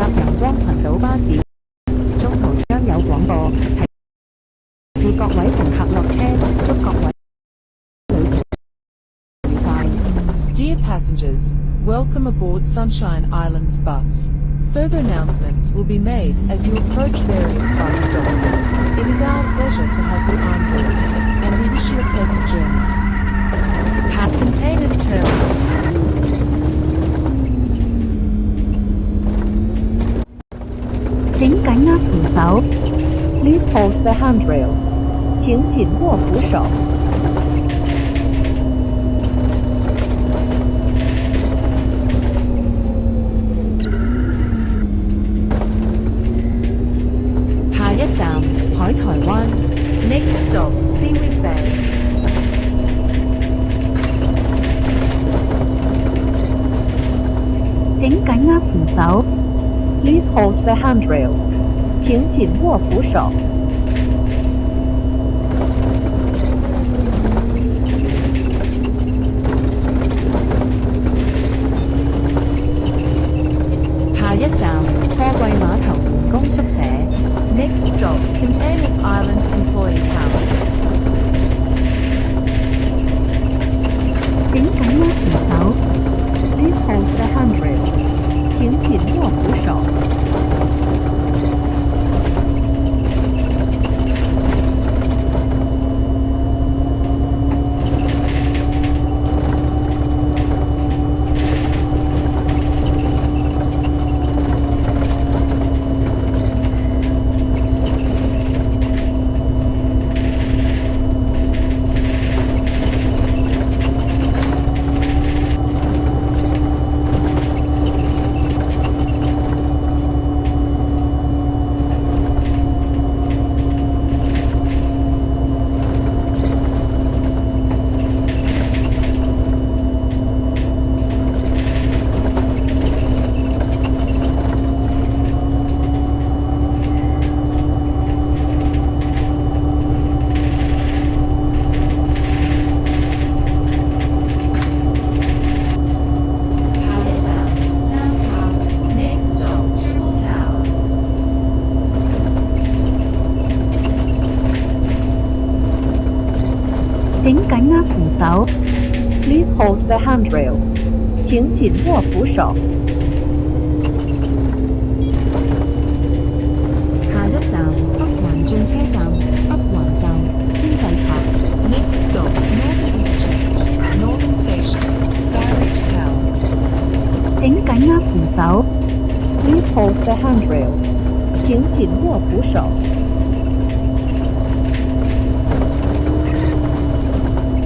搭陽光群島巴士，中途將有廣播提示各位乘客落車，祝各位旅途愉快。Dear passengers, welcome aboard Sunshine Islands bus. Further announcements will be made as you approach various bus stops. It is our pleasure to have you on board, and we wish you a pleasant journey. Containers terminal.请紧握扶手。Please hold the handrail. 请紧握扶手。下一站海台灣 ，Next stop Seaweed Bay。请紧握扶手。Please hold the handrail. 请紧握扶手。下一站貨櫃碼頭員工宿舍 ，Next stop Containers Island Employee House。请紧握扶手。Please hold the handrail. 请紧握扶手。请紧握扶手。Please hold the handrail. 请紧握扶手。下一站北環轉車站，北環站天際塔 Next stop Northern Interchange, Northern Station, Skyridge Tower. 请紧握扶手。Please hold the handrail. 请紧握扶手。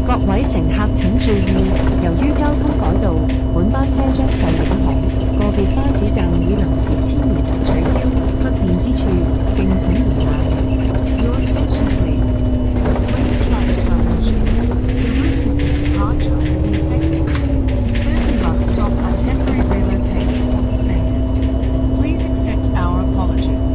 各位乘客請注意，由於交通改道，本班車將受影響，個別巴士站已臨時遷移或取消，不便之處敬請原諒。 Your attention please. When the traffic dimensions, the route of this departure will be affected. Certain bus stop are temporarily relocated or suspended. Please accept our apologies.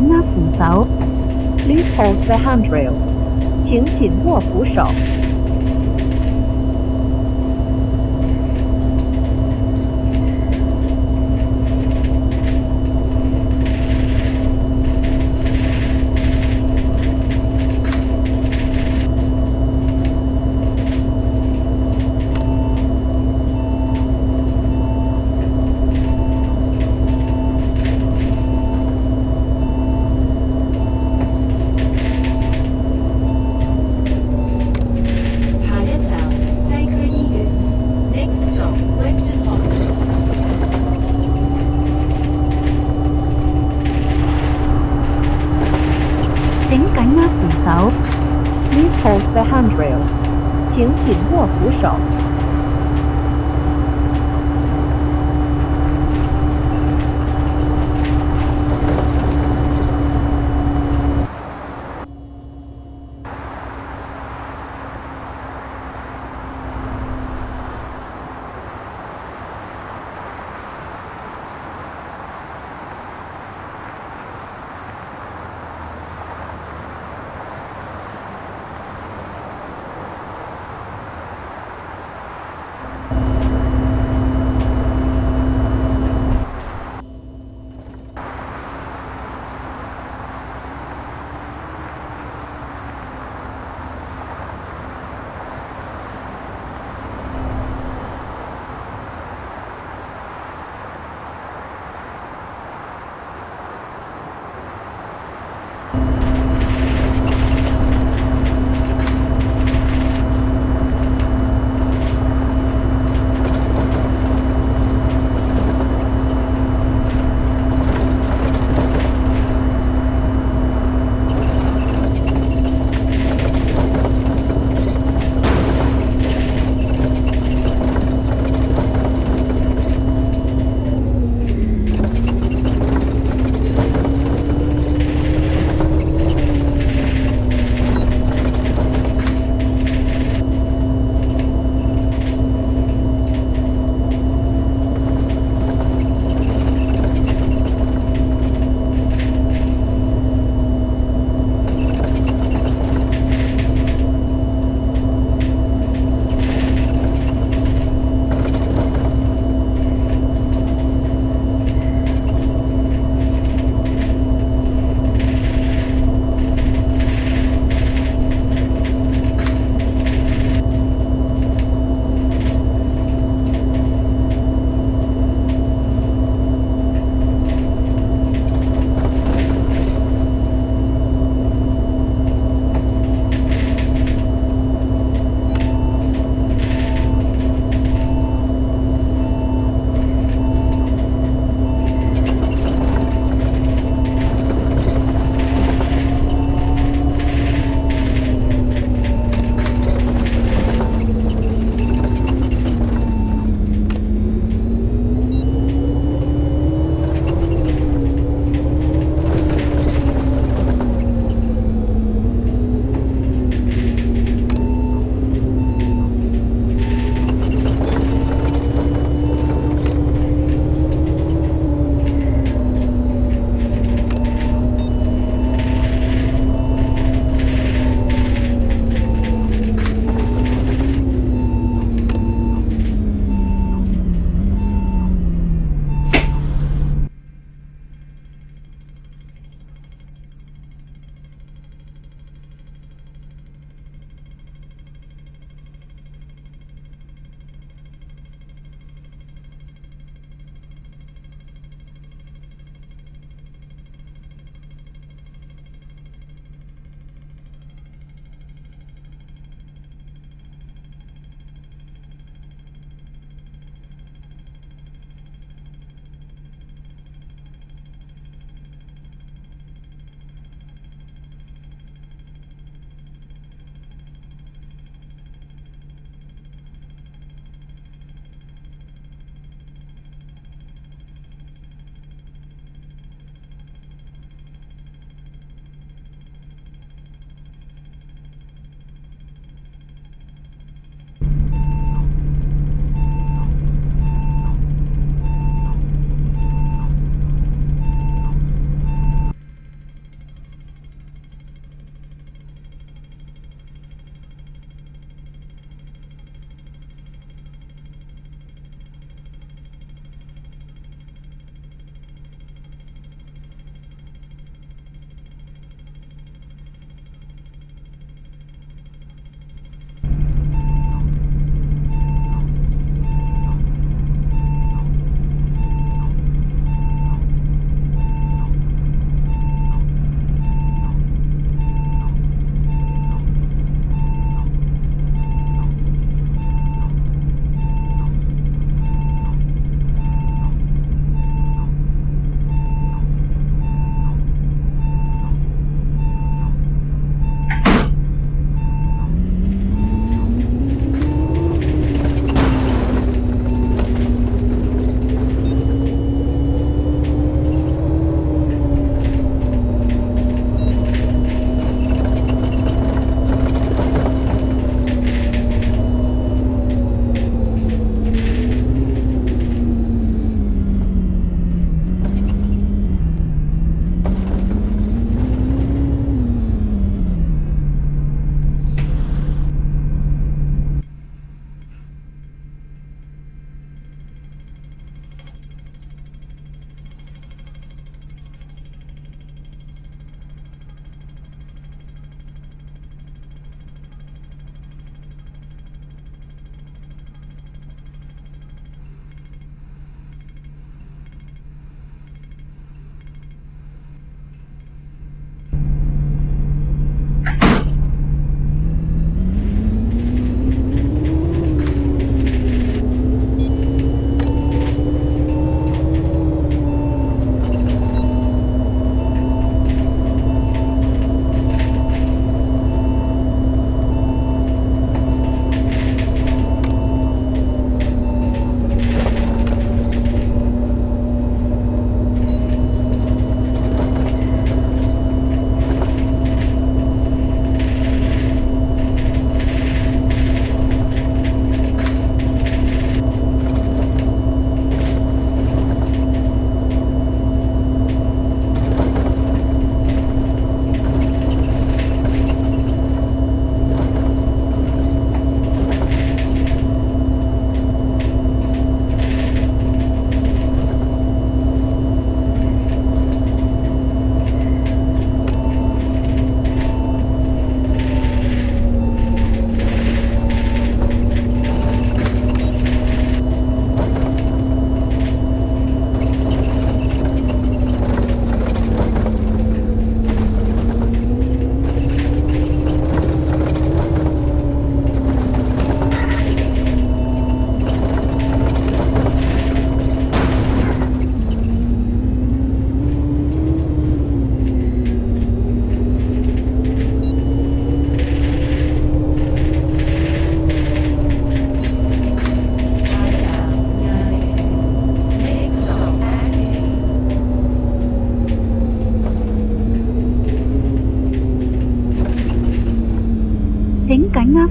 握扶手。Please hold the handrail. 请紧握扶手。下一站西區醫院。Next stop Western Hospital。請緊握扶手。Please hold the handrail. 請緊握扶手。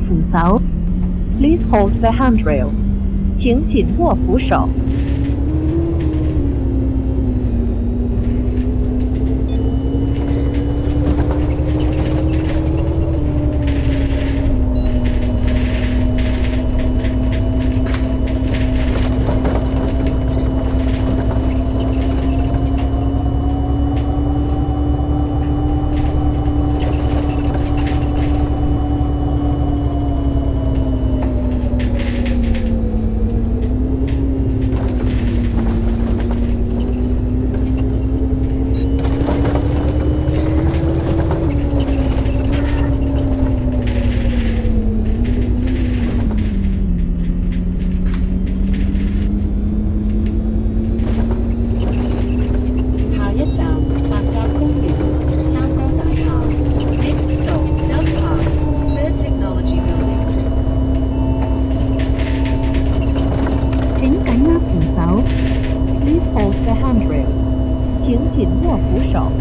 扶手。Please hold the handrail. 请紧握扶手。下一站白鴿公園三江大廈。Next stop Dove Park, Third Technology Building。請緊握扶手。Please hold the handrail. 請緊握扶手。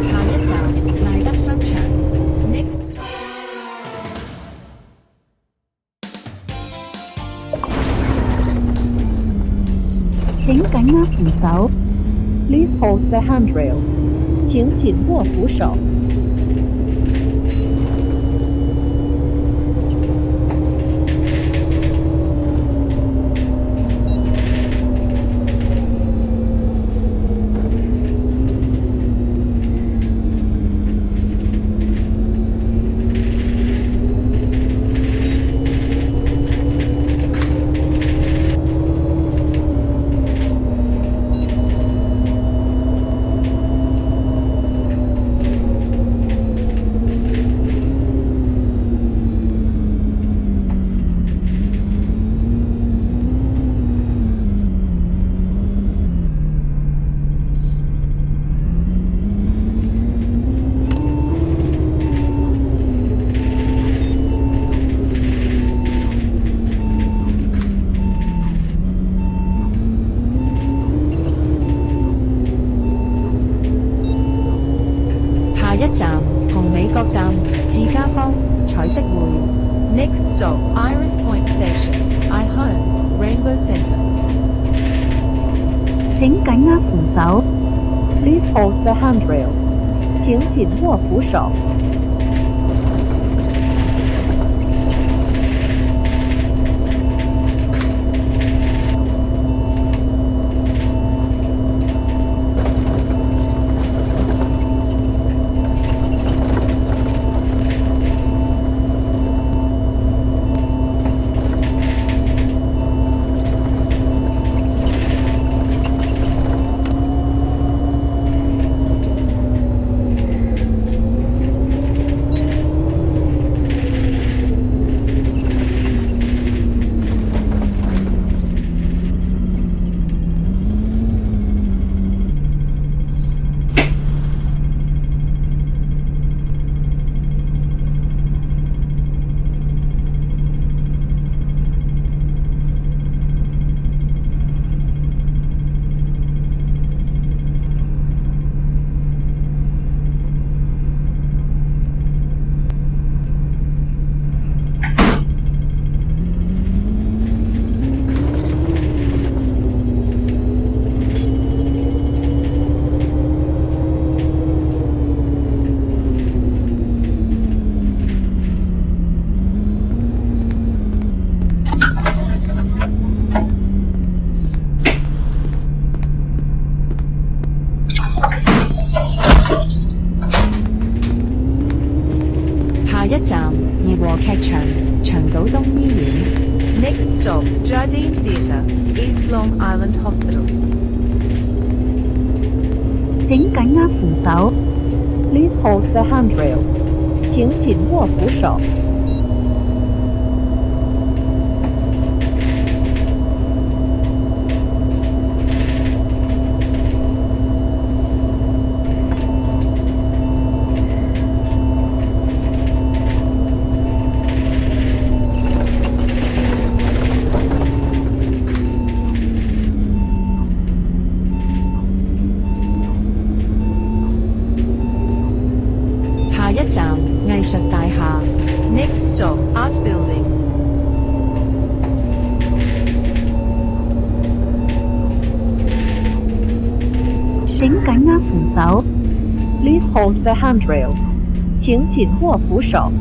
下一站賴德商場。Next stop。請緊握扶手。Please hold the handrail. 請緊握扶手。下一站紅美閣站至家坊彩色匯。Next stop Iris Point Station, iHome, Rainbow Centre. 請緊握扶手。Please hold the handrail. 請緊握扶手。扶手。Please hold the handrail. 请紧握扶手。下一站藝術大廈 Next stop Art Building。請緊握扶手。Please hold the handrail. 請緊握扶手。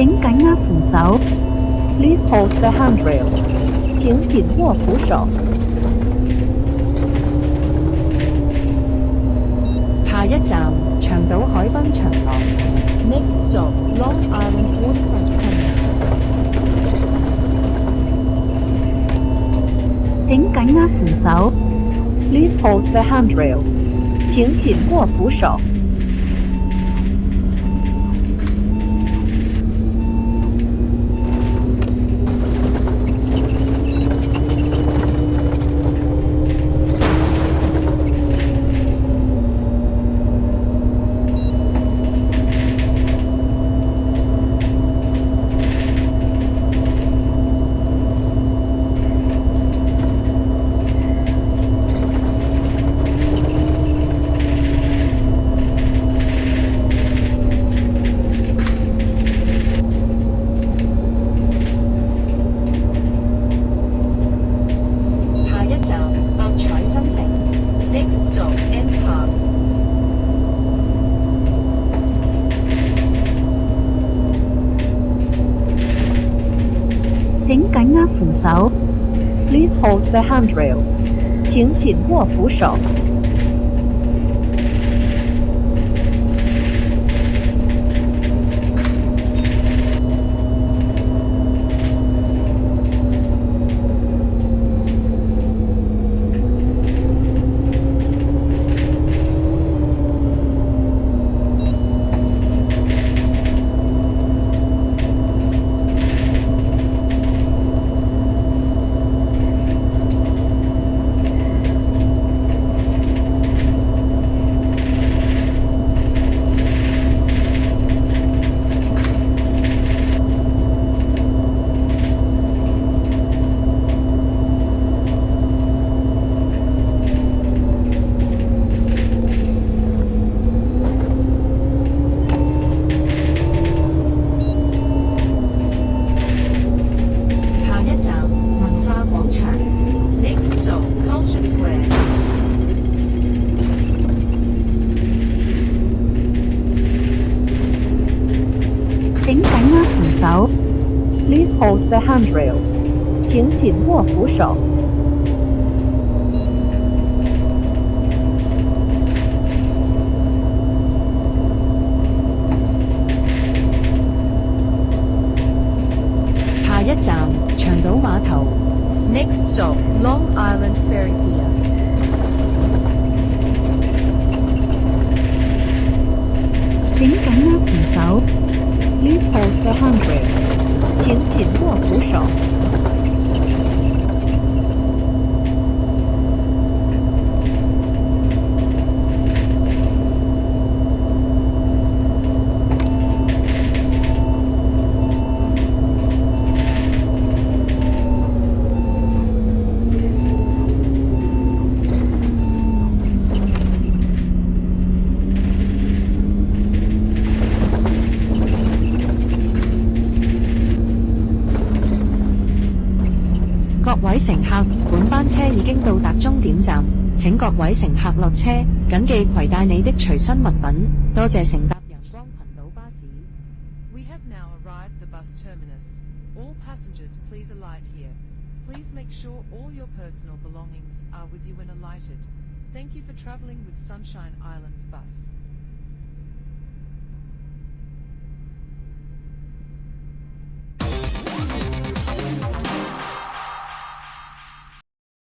請緊握扶手。Please hold the handrail. 請緊握扶手。下一站長島海濱長廊 Next stop, Long Island Waterfront Promenade. 請緊握扶手。Please hold the handrail. 請緊握扶手。請緊握扶手。Please hold the handrail. 請緊握扶手。否？Please hold the handrail，请紧握扶手。下一站長島碼頭。Next stop, Long Island Ferry Pier. 請緊握扶手。Please hold the handrail，請緊握扶手。各位乘客，本班車已經到達終點站，請各位乘客落車，謹記攜帶你的隨身物品。多謝乘搭陽光群島巴士。We have now arrived at the bus terminus. All passengers, please alight here. Please make sure all your personal belongings are with you when alighted. Thank you for travelling with Sunshine Islands Bus.